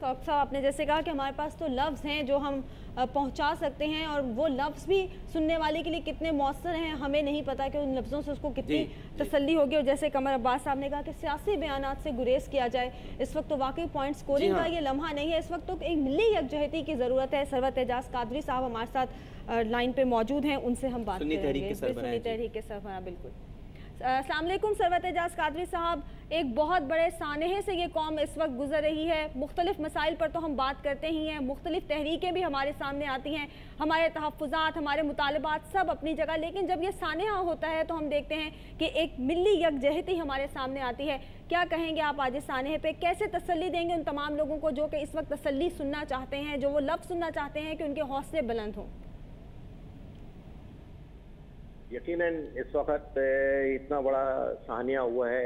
Doctor साहब आपने जैसे कहा कि हमारे पास तो लफ्ज़ हैं जो हम पहुंचा सकते हैं, और वो लफ्ज़ भी सुनने वाले के लिए कितने मौसर हैं हमें नहीं पता कि उन लफ्ज़ों से उसको कितनी तसल्ली होगी। और जैसे कमर अब्बास साहब ने कहा कि सियासी बयानात से गुरेज किया जाए, इस वक्त तो वाकई पॉइंट स्कोरिंग का ये लम्हा नहीं है, इस वक्त तो एक मिली यकजहती की ज़रूरत है। सरवत एजाज कादरी साहब हमारे साथ लाइन पे मौजूद हैं, उनसे हम बात करेंगे। सुन्नी तहरीक के सरबराह, बिल्कुल। अस्सलाम वालेकुम सरवत एजाज कादरी साहब, एक बहुत बड़े सानहे से ये कौम इस वक्त गुजर रही है। मुख्तलिफ मसाइल पर तो हम बात करते ही हैं, मुख्तलिफ तहरीकें भी हमारे सामने आती हैं, हमारे तहफ़्फ़ुज़ात, हमारे मुतालबात सब अपनी जगह, लेकिन जब ये सानहा होता है तो हम देखते हैं कि एक मिली यकजहती हमारे सामने आती है। क्या कहेंगे आप आज इस सानहे पे, कैसे तसल्ली देंगे उन तमाम लोगों को जो कि इस वक्त तसल्ली सुनना चाहते हैं, जो वो लफ्ज़ सुनना चाहते हैं कि उनके हौसले बुलंद हों? यकीनन इस वक्त इतना बड़ा सानिया हुआ है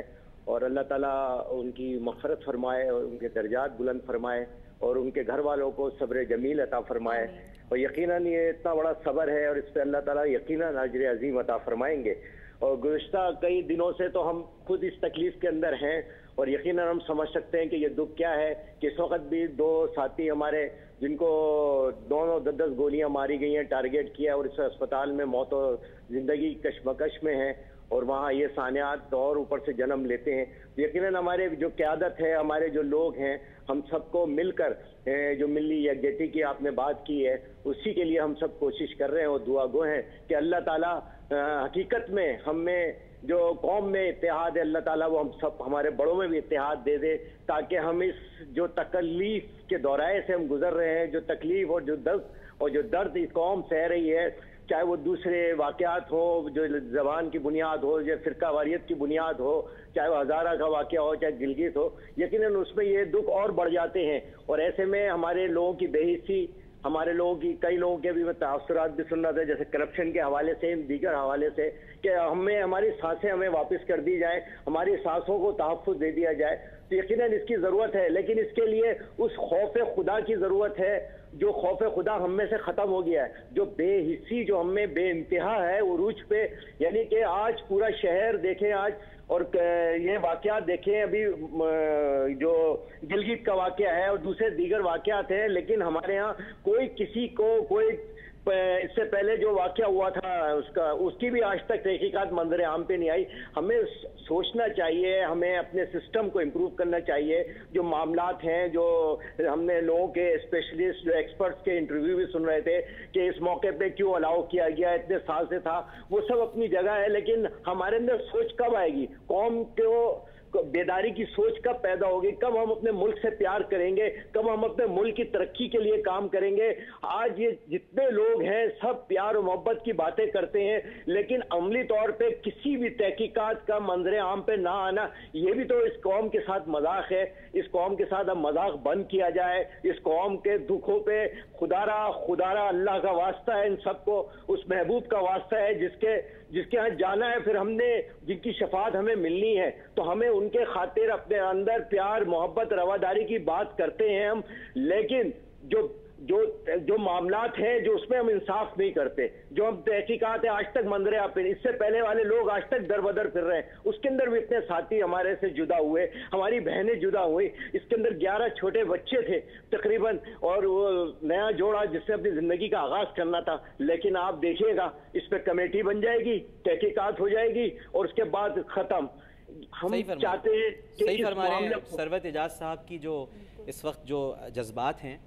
और अल्लाह ताला उनकी मग़फ़िरत फरमाए और उनके दर्जात बुलंद फरमाए और उनके घर वालों को सब्र जमील अता फरमाए। और यकीनन ये इतना बड़ा सब्र है और इस पर अल्लाह ताला यकीनन अजर अजीम अता फरमाएंगे। और गुज़िश्ता कई दिनों से तो हम खुद इस तकलीफ़ के अंदर हैं और यकीनन हम समझ सकते हैं कि ये दुख क्या है कि इस वक्त भी दो साथी हमारे जिनको दोनों 10-10 गोलियां मारी गई हैं, टारगेट किया है और इस अस्पताल में मौत और ज़िंदगी कशमकश में हैं और वहाँ ये सानियात और ऊपर से जन्म लेते हैं। यकीनन हमारे जो क़यादत है, हमारे जो लोग हैं, हम सबको मिलकर जो मिली यकजहती की आपने बात की है, उसी के लिए हम सब कोशिश कर रहे हैं और दुआ गो हैं कि अल्लाह ताला हकीकत में हमें जो कौम में इत्तेहाद है, अल्लाह ताला वो हम सब हमारे बड़ों में भी इत्तेहाद दे दे, ताकि हम इस जो तकलीफ के दौराए से हम गुजर रहे हैं, जो तकलीफ और जो दर्द इस कौम सह रही है, चाहे वो दूसरे वाक़यात हो, जो ज़बान की बुनियाद हो, या फ़िरका वारियत की बुनियाद हो, चाहे वो हज़ारा का वाक़या हो, चाहे गिलगित हो, यकीनन उसमें ये दुख और बढ़ जाते हैं। और ऐसे में हमारे लोगों की बेहिस्सी, हमारे लोगों की कई लोगों के भी तासुरात भी सुन रहा था, जैसे करप्शन के हवाले से, दीगर हवाले से, कि हमें हमारी सांसें हमें वापस कर दी जाए, हमारी सांसों को तहफ़्फ़ुज़ दे दिया जाए, तो यकीनन इसकी ज़रूरत है। लेकिन इसके लिए उस खौफ खुदा की ज़रूरत है जो खौफ खुदा हम में से ख़त्म हो गया है, जो बेहिस्सी जो हम में बेइंतहा है उरूज पे। यानी कि आज पूरा शहर देखें आज, और ये वाक़यात देखें, अभी जो गिलगित का वाक़या है और दूसरे दीगर वाक़यात हैं, लेकिन हमारे यहाँ कोई किसी को कोई इससे पहले जो वाक़या हुआ था उसकी भी आज तक तहकीकात मंजर आम पे नहीं आई। हमें सोचना चाहिए, हमें अपने सिस्टम को इम्प्रूव करना चाहिए। जो मामलात हैं, जो हमने लोगों के स्पेशलिस्ट जो एक्सपर्ट्स के इंटरव्यू भी सुन रहे थे कि इस मौके पे क्यों अलाउ किया गया, इतने साल से था, वो सब अपनी जगह है, लेकिन हमारे अंदर सोच कब आएगी, कौम को बेदारी की सोच कब पैदा होगी, कब हम अपने मुल्क से प्यार करेंगे, कब हम अपने मुल्क की तरक्की के लिए काम करेंगे। आज ये जितने लोग हैं सब प्यार और मोहब्बत की बातें करते हैं, लेकिन अमली तौर पे किसी भी तहकीकात का मंजर आम पे ना आना, ये भी तो इस कौम के साथ मजाक है। इस कौम के साथ अब मजाक बंद किया जाए। इस कौम के दुखों पे खुदारा अल्लाह का वास्ता है, इन सबको उस महबूब का वास्ता है जिसके यहाँ जाना है, फिर हमने जिनकी शफात हमें मिलनी है, तो हमें उनके खातिर अपने अंदर प्यार मोहब्बत रवादारी की बात करते हैं हम, लेकिन जो मामलात हैं जो उसमें हम इंसाफ नहीं करते, जो हम तहकीकात है आज तक मंजरे आप, इससे पहले वाले लोग आज तक दर बदर फिर रहे हैं, उसके अंदर भी इतने साथी हमारे से जुदा हुए, हमारी बहनें जुदा हुई, इसके अंदर 11 छोटे बच्चे थे तकरीबन, और वो नया जोड़ा जिससे अपनी जिंदगी का आगाज करना था। लेकिन आप देखिएगा इस पे कमेटी बन जाएगी, तहकीकात हो जाएगी और उसके बाद खत्म। हम चाहते हैं सही फरमा रहे हैं सरवत एजाज साहब की जो इस वक्त जो जज्बात हैं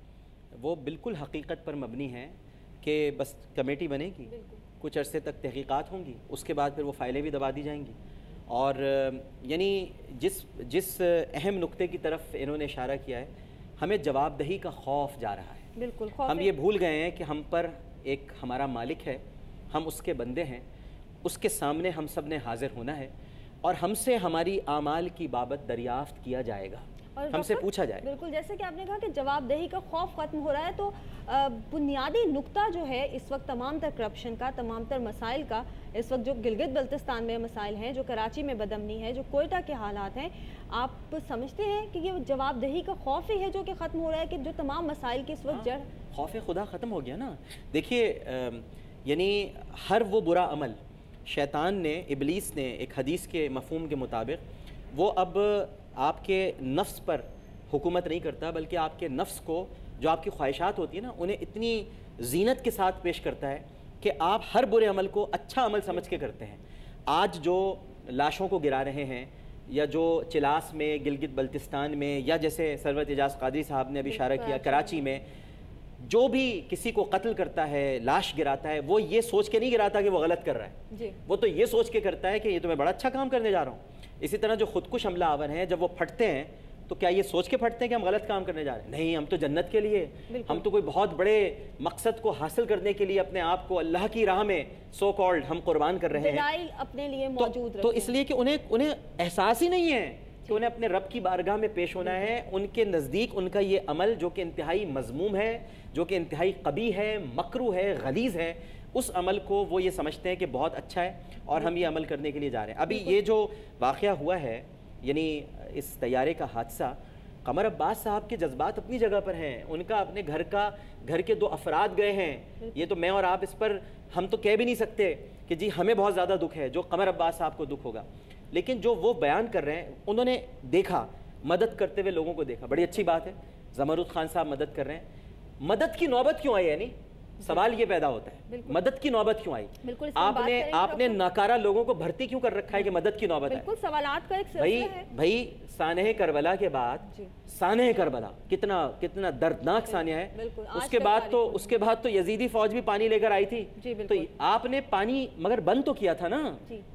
वो बिल्कुल हकीकत पर मबनी हैं कि बस कमेटी बनेगी, कुछ अरसे तक तहकीकात होंगी, उसके बाद फिर वो फाइलें भी दबा दी जाएंगी। और यानी जिस अहम नुक्ते की तरफ इन्होंने इशारा किया है, हमें जवाबदही का खौफ जा रहा है। बिल्कुल हम ये भूल गए हैं कि हम पर एक हमारा मालिक है, हम उसके बंदे हैं, उसके सामने हम सब ने हाजिर होना है और हमसे हमारी आमाल की बाबत दरियाफ्त किया जाएगा, हमसे पूछा जाए। बिल्कुल, जैसे कि आपने कहा कि जवाबदेही का खौफ खत्म हो रहा है, तो बुनियादी नुक्ता जो है इस वक्त तमाम तर करप्शन का, तमाम तर मसाइल का, इस वक्त जो गिलगित बल्तिस्तान में मसाइल हैं, जो कराची में बदअमनी है, जो कोयटा के हालात हैं, आप समझते हैं कि ये जवाबदेही का खौफ ही है जो कि ख़त्म हो रहा है, कि जो तमाम मसाइल की इस वक्त जड़ खौफ खुदा ख़त्म हो गया ना। देखिए यानी हर वो बुरा अमल शैतान ने, इबलीस ने, एक हदीस के मफहूम के मुताबिक वो अब आपके नफ्स पर हुकूमत नहीं करता, बल्कि आपके नफ्स को, जो आपकी ख्वाहिशात होती है ना, उन्हें इतनी जीनत के साथ पेश करता है कि आप हर बुरे अमल को अच्छा अमल समझ के करते हैं। आज जो लाशों को गिरा रहे हैं, या जो चिलास में, गिलगित बल्तिस्तान में, या जैसे सरवत एजाज कादरी साहब ने अभी इशारा किया कराची में, जो भी किसी को कत्ल करता है, लाश गिराता है, वो ये सोच के नहीं गिराता कि वो गलत कर रहा है जी। वो तो ये सोच के करता है कि ये तो मैं बड़ा अच्छा काम करने जा रहा हूँ। इसी तरह जो खुदकुश हमला आवर हैं, जब वो फटते हैं तो क्या ये सोच के फटते हैं कि हम गलत काम करने जा रहे हैं? नहीं, हम तो जन्नत के लिए, हम तो कोई बहुत बड़े मकसद को हासिल करने के लिए अपने आप को अल्लाह की राह में सो कॉल्ड हम कुर्बान कर रहे हैं, अपने लिए मौजूद तो इसलिए कि उन्हें एहसास ही नहीं है कि उन्हें अपने रब की बारगाह में पेश होना है। उनके नज़दीक उनका ये अमल जो कि इंतहाई मज़मूम है, जो कि इंतहाई कबीह है, मकरू है, गलीज़ है, उस अमल को वो ये समझते हैं कि बहुत अच्छा है और हम ये अमल करने के लिए जा रहे हैं। अभी ये जो वाक़या हुआ है, यानी इस तैयारे का हादसा, कमर अब्बास साहब के जज्बात अपनी जगह पर हैं। उनका अपने घर के 2 अफराद गए हैं। ये तो मैं और आप इस पर हम तो कह भी नहीं सकते कि जी हमें बहुत ज़्यादा दुख है, जो कमर अब्बास साहब को दुख होगा, लेकिन जो वो बयान कर रहे हैं, उन्होंने देखा, मदद करते हुए लोगों को देखा, बड़ी अच्छी बात है। ज़मरुद खान साहब मदद कर रहे हैं, मदद की नौबत क्यों आई? यानी सवाल ये पैदा होता है, मदद की नौबत क्यों आई? आपने नाकारा लोगों को भर्ती क्यों कर रखा है कि मदद की नौबत है? सवालात का एक सिलसिला है भाई सानह करबला के बाद, सानह करबला कितना दर्दनाक सानह है। उसके बाद तो यजीदी फौज भी पानी लेकर आई थी, तो आपने पानी मगर बंद तो किया था ना,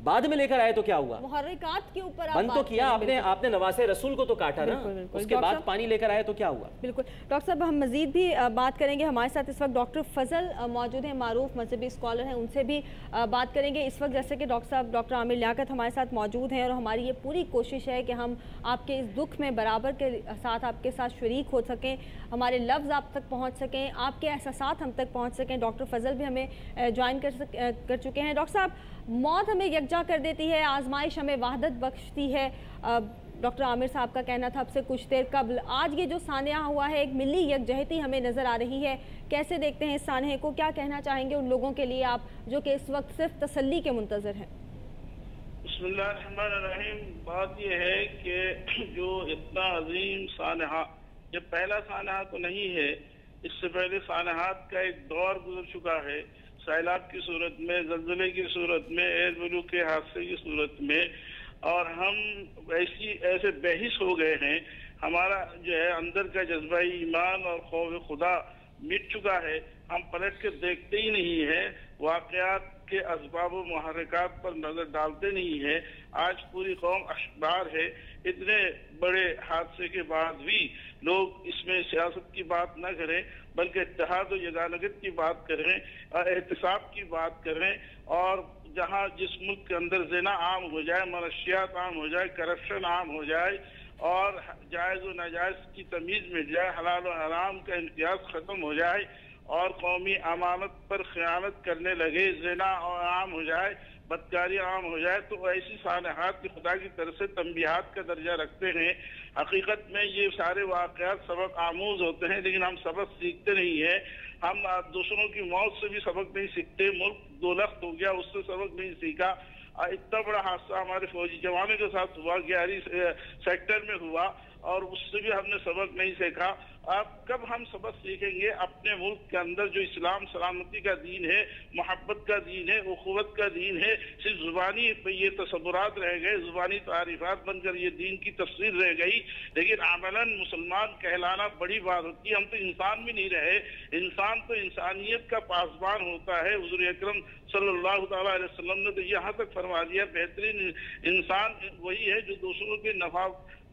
बाद में लेकर आए तो क्या हुआ? मुहर्रिकात के ऊपर बंद तो किया आपने नवासे रसूल को तो काटा ना, उसके बाद पानी लेकर आए तो क्या हुआ? बिल्कुल डॉक्टर साहब, हम मजीद भी बात करेंगे। हमारे साथ इस वक्त डॉक्टर फजल मौजूद हैं, मारूफ मजहबी स्कॉलर हैं, उनसे भी बात करेंगे। इस वक्त जैसे कि डॉक्टर साहब डॉक्टर आमिर लियाकत हमारे साथ मौजूद हैं, और हमारी ये पूरी कोशिश है कि हम आपके इस दुख में बराबर के साथ आपके साथ शरीक हो सकें, हमारे लफ्ज़ आप तक पहुंच सकें, आपके एहसासात हम तक पहुंच सकें। डॉक्टर फजल भी हमें ज्वाइन कर चुके हैं। डॉक्टर साहब, मौत हमें यकजा कर देती है, आजमाइश हमें वहदत बख्शती है। डॉक्टर आमिर साहब का कहना था अब से कुछ देर कबल, आज ये जो सानिया हुआ है, एक मिली यकजहती हमें नज़र आ रही है। कैसे देखते हैं इस सानिया को? क्या कहना चाहेंगे उन लोगों के लिए आप जो कि इस वक्त सिर्फ तसल्ली के मुंतज़र हैं? बिस्मिल्लाहिर्रहमानिर्रहीम। बात यह है कि जो इतना अजीम सानहा, ये पहला सानहा तो नहीं है, इससे पहले सानहात का एक दौर गुजर चुका है, सैलाब की सूरत में, जल्जले की सूरत में, एयर बलू के हादसे की सूरत में, और हम ऐसे बेहिस हो गए हैं। हमारा जो है अंदर का जज्बा ईमान और खौफ खुदा मिट चुका है। हम पलट के देखते ही नहीं है, वाक़यात के असबाब व मुहर्रिकात पर नजर डालते नहीं है। आज पूरी कौम अशबार है। इतने बड़े हादसे के बाद भी लोग इसमें सियासत की बात न करें, बल्कि इत्तेहाद और यगानगत की बात करें, एहतिसाब की बात करें, और जहाँ जिस मुल्क के अंदर ज़िना आम हो जाए, मनशियात आम हो जाए, करप्शन आम हो जाए, और जायज़ व नाजायज़ की तमीज़ मिट जाए, हलाल व हराम का इम्तियाज़ ख़त्म हो जाए, और कौमी अमानत पर ख़यानत करने लगे, ज़िना आम हो जाए, बदकारी आम हो जाए, तो ऐसी सानहात की खुदा की तरफ से तंबीहात का दर्जा रखते हैं। हकीकत में ये सारे वाक़यात सबक आमूज होते हैं, लेकिन हम सबक सीखते नहीं हैं। हम दूसरों की मौत से भी सबक नहीं सीखते। मुल्क दोलख्त हो गया, उससे सबक नहीं सीखा। इतना बड़ा हादसा हमारे फौजी जवानों के साथ हुआ, 11 सेक्टर में हुआ, और उससे भी हमने सबक नहीं सीखा। अब कब हम सबक सीखेंगे? अपने मुल्क के अंदर जो इस्लाम सलामती का दीन है, मोहब्बत का दीन है, उखुवत का दीन है, सिर्फ जुबानी ये तसव्वुरात रह गए, जुबानी तारीफात बनकर ये दीन की तफसीर रह गई, लेकिन अमलन मुसलमान कहलाना बड़ी बात होती है। हम तो इंसान भी नहीं रहे। इंसान तो इंसानियत का पासबान होता है। हुज़ूर अकरम सल्लल्लाहु अलैहि वसल्लम ने तो यहाँ तक फरमा दिया, बेहतरीन इंसान वही है जो दूसरों के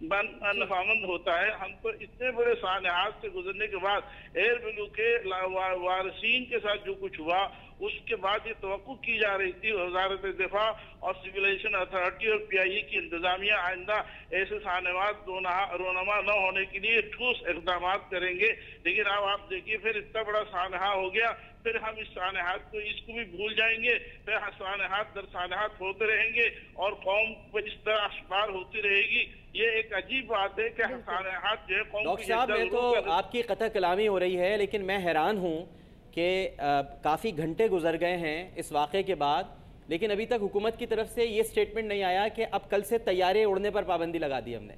नफामंद होता है। हम तो इतने बड़े सानहात से गुजरने के बाद एयर बलू के वारसीन के साथ जो कुछ हुआ, उसके बाद ये तवक्कुह की जा रही थी वज़ारत दिफा और सिविलाइजेशन अथॉरिटी और PIA की इंतजामिया आइंदा ऐसे सानहात रोनमा न होने के लिए ठोस इक़दाम करेंगे। लेकिन अब आप देखिए, फिर इतना बड़ा सानहा हो गया, फिर हम इस सानहात को इसको भी भूल जाएंगे, फिर सानहात दर सानहात होते रहेंगे और कौम पर इस तरह अशबार होती रहेगी। ये एक अजीब बात है कि सानहात जो है कौम। डॉक्टर साहब, मैं तो आपकी कतः कलामी हो रही है, लेकिन मैं हैरान हूँ कि काफ़ी घंटे गुजर गए हैं इस वाक़े के बाद, लेकिन अभी तक हुकूमत की तरफ से ये स्टेटमेंट नहीं आया कि अब कल से तैयारे उड़ने पर पाबंदी लगा दी हमने।